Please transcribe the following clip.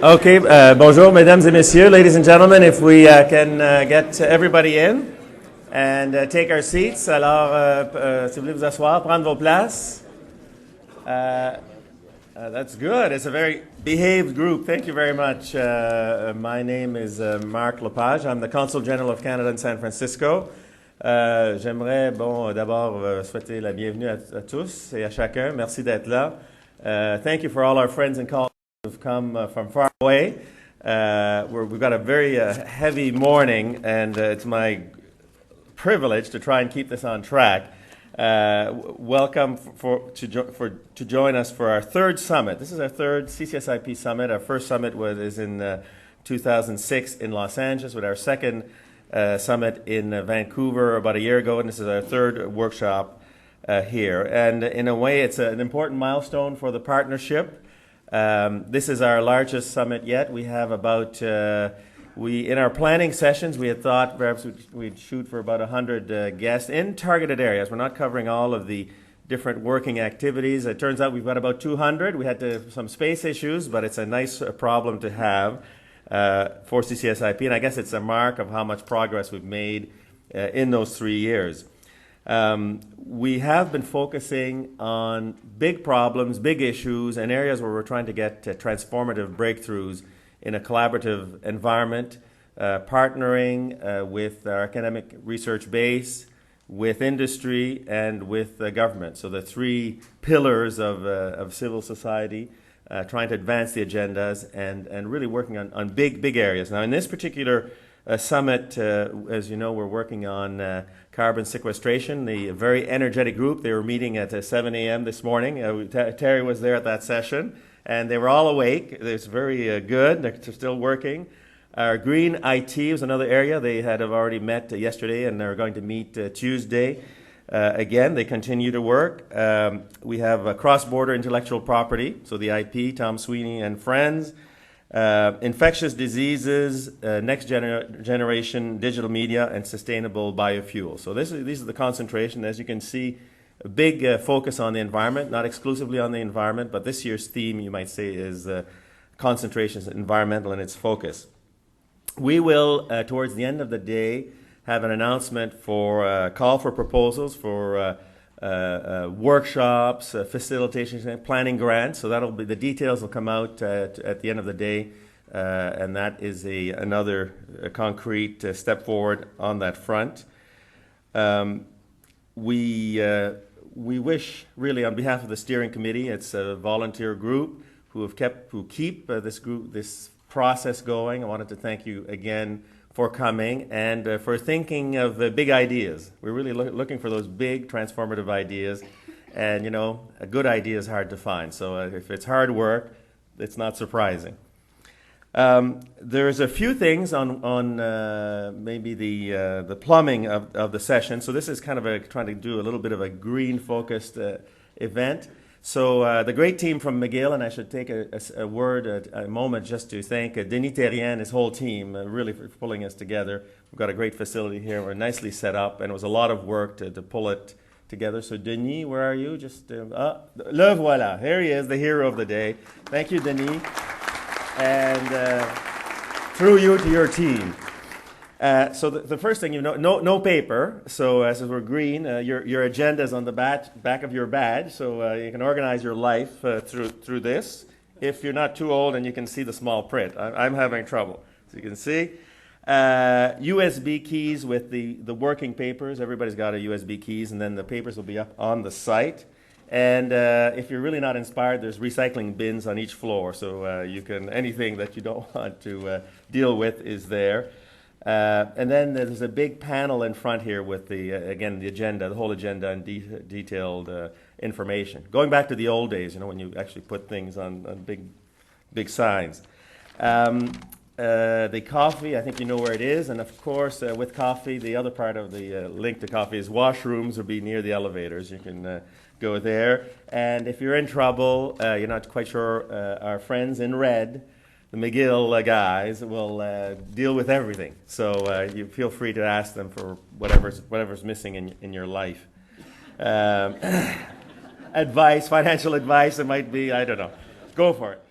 Okay, bonjour, mesdames et messieurs, ladies and gentlemen. If we can get everybody in and take our seats. Alors, si vous voulez vous asseoir, prendre vos places. That's good. It's a very behaved group. Thank you very much. My name is Marc Lepage. I'm the Consul General of Canada in San Francisco. J'aimerais, d'abord souhaiter la bienvenue à tous et à chacun. Merci d'être là. Thank you for all our friends and colleagues who've come from far away. We've got a very heavy morning, and it's my privilege to try and keep this on track. Welcome to join us for our third summit. This is our third CCSIP summit. Our first summit is in 2006 in Los Angeles, with our second summit in Vancouver about a year ago, and this is our third workshop here. And in a way, it's an important milestone for the partnership. This is our largest summit yet. We have about, in our planning sessions, we had thought perhaps we'd shoot for about 100 guests in targeted areas. We're not covering all of the different working activities. It turns out we've got about 200. We had some space issues, but it's a nice problem to have for CCSIP, and I guess it's a mark of how much progress we've made in those 3 years. We have been focusing on big problems, big issues, and areas where we're trying to get transformative breakthroughs in a collaborative environment, partnering with our academic research base, with industry, and with government. So the three pillars of civil society, trying to advance the agendas and really working on big areas. Now, in this particular summit, as you know, we're working on carbon sequestration. The very energetic group, they were meeting at 7 a.m. this morning. Terry was there at that session, and they were all awake. It's very good. They're still working. Our green IT was another area. They have already met yesterday, and they're going to meet Tuesday. Again, they continue to work. We have cross-border intellectual property, so the IP, Tom Sweeney and friends. Infectious diseases, next generation digital media, and sustainable biofuels. So these are the concentration. As you can see, a big focus on the environment, not exclusively on the environment, but this year's theme, you might say, is concentrations, environmental, and its focus. We will, towards the end of the day, have an announcement for call for proposals for workshops, facilitation, planning grants. So that'll be the details will come out at the end of the day, and that is another concrete step forward on that front. We wish, really, on behalf of the steering committee, it's a volunteer group who keep this process going. I wanted to thank you again for coming and for thinking of big ideas. We're really looking for those big transformative ideas, and a good idea is hard to find. So if it's hard work, it's not surprising. There's a few things on maybe the plumbing of the session. So this is kind of trying to do a little bit of a green-focused event. So the great team from McGill, and I should take a moment just to thank Denis Terrien and his whole team really for pulling us together. We've got a great facility here. We're nicely set up, and it was a lot of work to pull it together. So Denis, where are you? Just le voilà. Here he is, the hero of the day. Thank you, Denis. And through you to your team. So the first thing, no paper. So as we're green, your agenda is on the back of your badge, so you can organize your life through this. If you're not too old and you can see the small print, I'm having trouble. So you can see USB keys with the working papers. Everybody's got a USB keys, and then the papers will be up on the site. And if you're really not inspired, there's recycling bins on each floor, so you can anything that you don't want to deal with is there. And then there's a big panel in front here with the agenda, the whole agenda, and detailed information. Going back to the old days, when you actually put things on big signs. The coffee, I think you know where it is, and of course, with coffee, the other part of the link to coffee is washrooms will be near the elevators. You can go there. And if you're in trouble, you're not quite sure, our friends in red, the McGill guys, will deal with everything. So you feel free to ask them for whatever's missing in your life. Advice, financial advice, it might be, I don't know. Go for it.